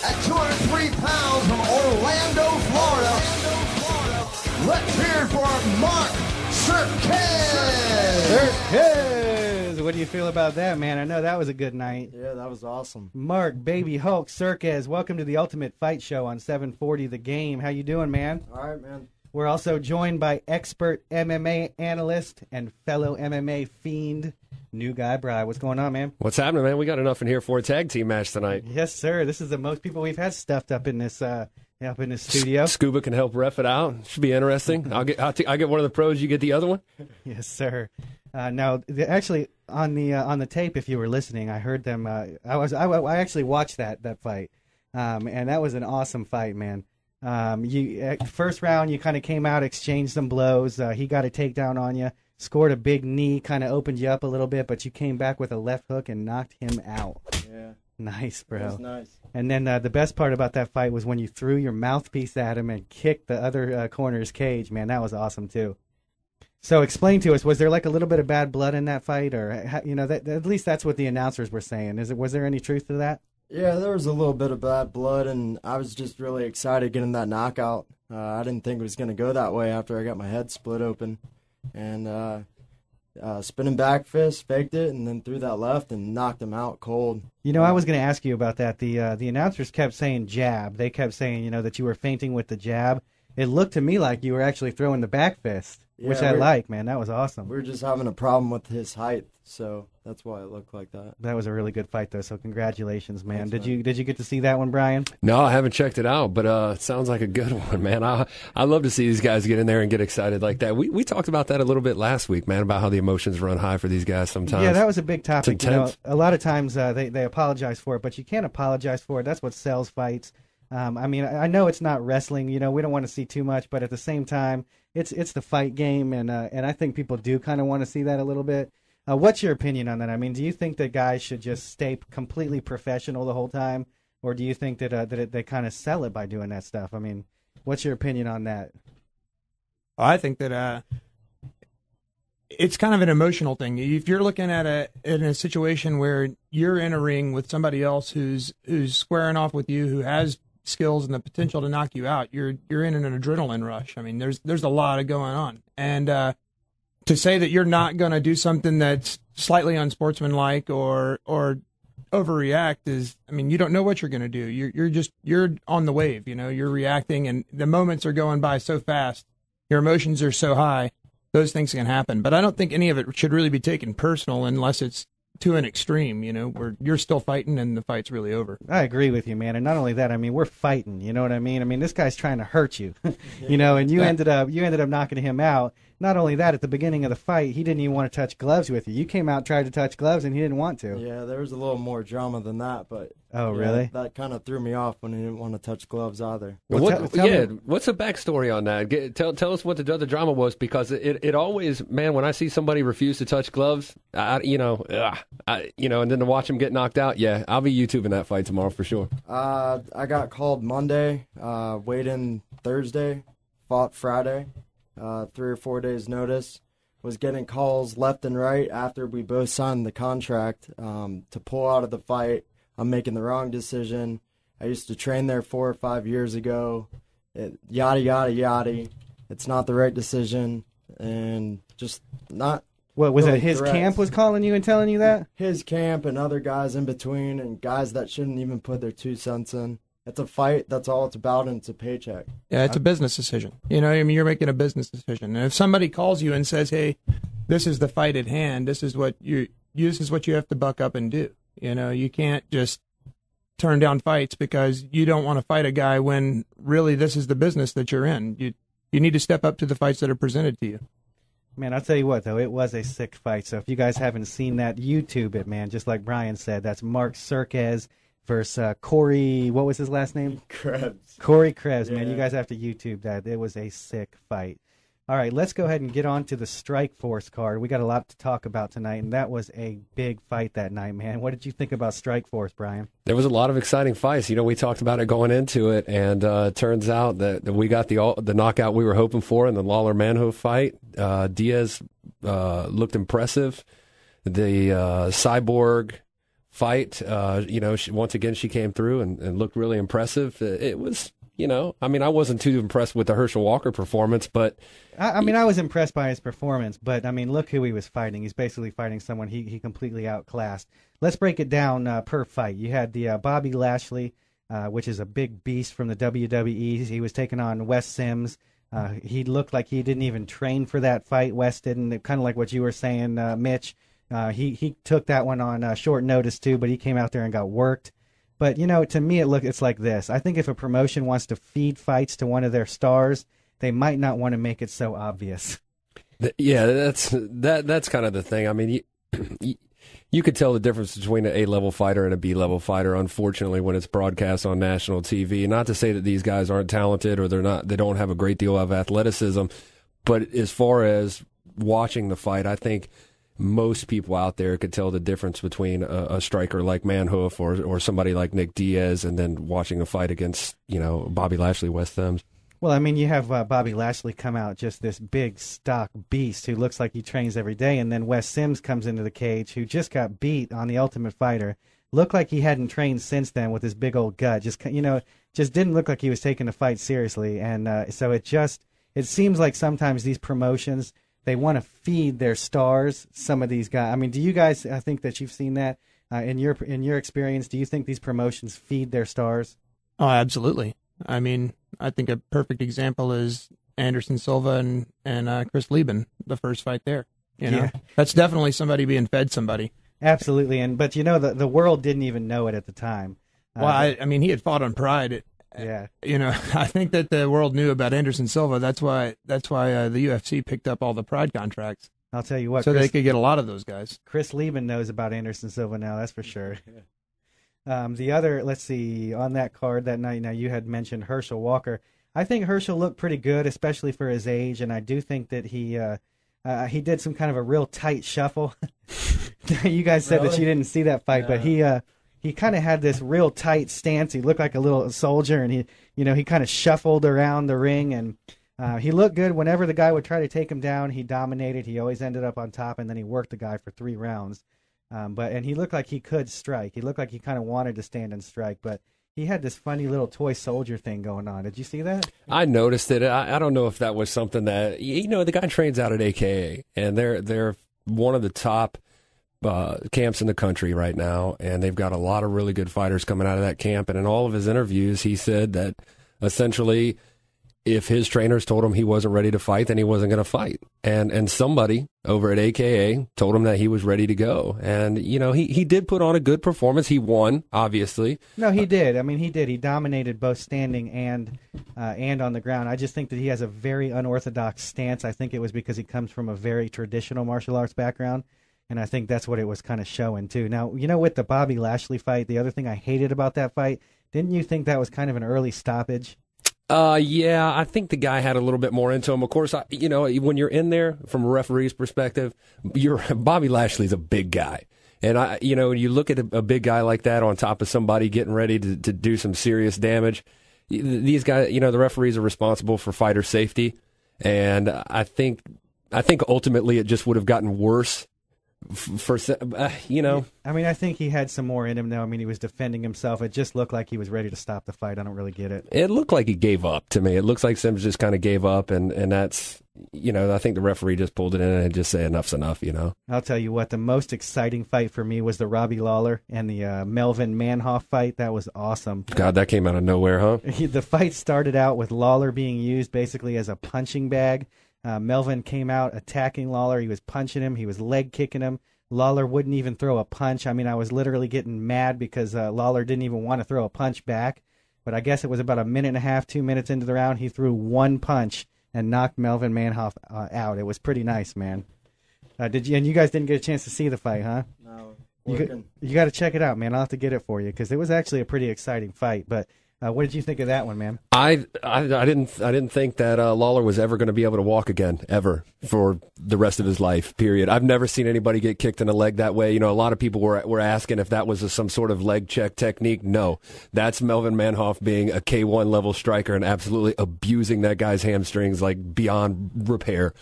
At 203 pounds from Orlando, Florida, let's hear it for Mark SERKEZ. SERKEZ! What do you feel about that, man? I know that was a good night. Yeah, that was awesome. Mark, Baby Hulk, SERKEZ, welcome to the Ultimate Fight Show on 740 The Game. How you doing, man? All right, man. We're also joined by expert MMA analyst and fellow MMA fiend, New Guy Bry. What's going on, man? What's happening, man? We got enough in here for a tag team match tonight. Yes, sir. This is the most people we've had stuffed up in this studio. Scuba can help ref it out. Should be interesting. I'll get one of the pros. You get the other one. Yes, sir. Now, actually, on the tape, if you were listening, I heard them. I actually watched that fight, and that was an awesome fight, man. First round, you kind of came out, exchanged some blows. He got a takedown on you, scored a big knee, kind of opened you up a little bit, but you came back with a left hook and knocked him out. Yeah. Nice, bro. That was nice. And then the best part about that fight was when you threw your mouthpiece at him and kicked the other corner's cage. Man, that was awesome too. So explain to us, was there like a little bit of bad blood in that fight, or at least that's what the announcers were saying. Was there any truth to that? Yeah, there was a little bit of bad blood, and I was just really excited getting that knockout. I didn't think it was going to go that way after I got my head split open. And spinning back fist, faked it, and then threw that left and knocked him out cold. You know, I was going to ask you about that. The announcers kept saying jab. They kept saying, that you were feinting with the jab. It looked to me like you were actually throwing the back fist, which I like, man. That was awesome. We were just having a problem with his height, so that's why it looked like that. That was a really good fight, though, so congratulations, man. Thanks, Did you get to see that one, Brian? No, I haven't checked it out, but it sounds like a good one, man. I love to see these guys get in there and get excited like that. We talked about that a little bit last week, man, about how the emotions run high for these guys sometimes. Yeah, that was a big topic. It's intense. A lot of times they apologize for it, but you can't apologize for it. That's what sells fights. I mean, I know it's not wrestling. We don't want to see too much, but at the same time, it's the fight game, and I think people do kind of want to see that a little bit. What's your opinion on that? I mean, do you think that guys should just stay completely professional the whole time, or do you think that they kind of sell it by doing that stuff? I mean, what's your opinion on that? I think that it's kind of an emotional thing. If you're looking at in a situation where you're in a ring with somebody else who's squaring off with you, who has skills and the potential to knock you out, you're in an adrenaline rush. I mean, there's a lot going on, and to say that you're not going to do something that's slightly unsportsmanlike or overreact is, I mean, you don't know what you're going to do. You're on the wave, you're reacting, and the moments are going by so fast. Your emotions are so high. Those things can happen, but I don't think any of it should really be taken personal unless it's to an extreme, where you're still fighting and the fight's really over. I agree with you, man. And not only that, I mean, we're fighting, you know what I mean? I mean, this guy's trying to hurt you, and you ended up knocking him out. Not only that, at the beginning of the fight, he didn't even want to touch gloves with you. You came out, tried to touch gloves, and he didn't want to. Yeah, there was a little more drama than that, but oh, really? That kind of threw me off when he didn't want to touch gloves either. What's the backstory on that? Tell us what the drama was, because it always, man, when I see somebody refuse to touch gloves, and then to watch him get knocked out, yeah, I'll be YouTubing that fight tomorrow for sure. I got called Monday, weighed in Thursday, fought Friday. 3 or 4 days notice, was getting calls left and right after we both signed the contract to pull out of the fight. I'm making the wrong decision. I used to train there 4 or 5 years ago. Yada, yada, yada. It's not the right decision, and just not. What was really it? His threats. Camp was calling you and telling you that? His camp and other guys in between, and guys that shouldn't even put their 2 cents in. It's a fight. That's all it's about, and it's a paycheck. Yeah, it's a business decision. You're making a business decision. And if somebody calls you and says, "Hey, this is the fight at hand. This is what you have to buck up and do." You can't just turn down fights because you don't want to fight a guy when really this is the business that you're in. You need to step up to the fights that are presented to you. Man, I'll tell you what, though, it was a sick fight. So if you guys haven't seen that, YouTube it, man. Just like Brian said, that's Mark SERKEZ versus Corey, what was his last name? Krebs. Corey Krebs, Yeah. man. You guys have to YouTube that. It was a sick fight. All right, let's go ahead and get on to the Strike Force card. We got a lot to talk about tonight, and that was a big fight that night, man. What did you think about Strike Force, Brian? There was a lot of exciting fights. We talked about it going into it, and it turns out that we got the knockout we were hoping for in the Lawler-Manhoef fight. Diaz looked impressive. The Cyborg fight. Once again, she came through and looked really impressive. It was, I wasn't too impressed with the Herschel Walker performance, but I was impressed by his performance, but look who he was fighting. He's basically fighting someone he completely outclassed. Let's break it down per fight. You had the Bobby Lashley, which is a big beast from the WWE. He was taking on Wes Sims. He looked like he didn't even train for that fight. Wes didn't. Kind of like what you were saying, Mitch. He took that one on short notice too, but he came out there and got worked. But to me, it's like this. I think if a promotion wants to feed fights to one of their stars, they might not want to make it so obvious. Yeah, that's kind of the thing. I mean, you could tell the difference between an A-level fighter and a B-level fighter, unfortunately, when it's broadcast on national TV. Not to say that these guys aren't talented or they don't have a great deal of athleticism, but as far as watching the fight, I think most people out there could tell the difference between a striker like Manhoof or somebody like Nick Diaz and then watching a fight against, Bobby Lashley, Wes Sims. Well, you have Bobby Lashley come out just this big stock beast who looks like he trains every day, and then Wes Sims comes into the cage who just got beat on The Ultimate Fighter. Looked like he hadn't trained since then with his big old gut. Just didn't look like he was taking the fight seriously, and so it seems like sometimes these promotions, they want to feed their stars some of these guys. Do you guys think that you've seen that in your experience? Do you think these promotions feed their stars? Oh, absolutely. I think a perfect example is Anderson Silva and Chris Lieben, the first fight there. Yeah. That's definitely somebody being fed somebody. Absolutely, but the world didn't even know it at the time. Well, he had fought on Pride. Yeah. I think that the world knew about Anderson Silva. That's why the UFC picked up all the Pride contracts. I'll tell you what. So they could get a lot of those guys. Chris Lieben knows about Anderson Silva now, that's for sure. The other, let's see, on that card that night, now you had mentioned Herschel Walker. I think Herschel looked pretty good, especially for his age, and I do think that he did some kind of a real tight shuffle. You guys said that you didn't see that fight, but he kind of had this real tight stance. He looked like a little soldier, and he kind of shuffled around the ring, and he looked good. Whenever the guy would try to take him down, he dominated. He always ended up on top, and then he worked the guy for 3 rounds. And he looked like he could strike. He looked like he kind of wanted to stand and strike, but he had this funny little toy soldier thing going on. Did you see that? I noticed it. I don't know if that was something that, the guy trains out at AKA, and they're one of the top camps in the country right now, and they've got a lot of really good fighters coming out of that camp. And in all of his interviews, he said that essentially if his trainers told him he wasn't ready to fight, then he wasn't going to fight. And somebody over at AKA told him that he was ready to go. And, he did put on a good performance. He won, obviously. No, he did. He did. He dominated both standing and on the ground. I just think that he has a very unorthodox stance. I think it was because he comes from a very traditional martial arts background. And I think that's what it was kind of showing, too. Now, with the Bobby Lashley fight, the other thing I hated about that fight, didn't you think that was kind of an early stoppage? Yeah, I think the guy had a little bit more into him. Of course, when you're in there from a referee's perspective, Bobby Lashley's a big guy. And you look at a big guy like that on top of somebody getting ready to do some serious damage. These guys, the referees are responsible for fighter safety. And I think ultimately it just would have gotten worse. I think he had some more in him, though. He was defending himself. It just looked like he was ready to stop the fight. I don't really get it. It looked like he gave up to me. It looks like Sims just kind of gave up, and that's, I think the referee just pulled it in and just said enough's enough, I'll tell you what, the most exciting fight for me was the Robbie Lawler and the Melvin Manhoff fight. That was awesome. God, that came out of nowhere, huh? The fight started out with Lawler being used basically as a punching bag. Melvin came out attacking Lawler. He was punching him. He was leg kicking him. Lawler wouldn't even throw a punch. I was literally getting mad because Lawler didn't even want to throw a punch back. But I guess it was about 1.5 minutes, 2 minutes into the round. He threw one punch and knocked Melvin Manhoff out. It was pretty nice, man. And you guys didn't get a chance to see the fight, huh? No. You got to check it out, man. I'll have to get it for you because it was actually a pretty exciting fight. But what did you think of that one, man? I didn't think that Lawler was ever going to be able to walk again, ever, for the rest of his life, period. I've never seen anybody get kicked in the leg that way. A lot of people were asking if that was some sort of leg check technique. No, that's Melvin Manhoff being a K1 level striker and absolutely abusing that guy's hamstrings like beyond repair.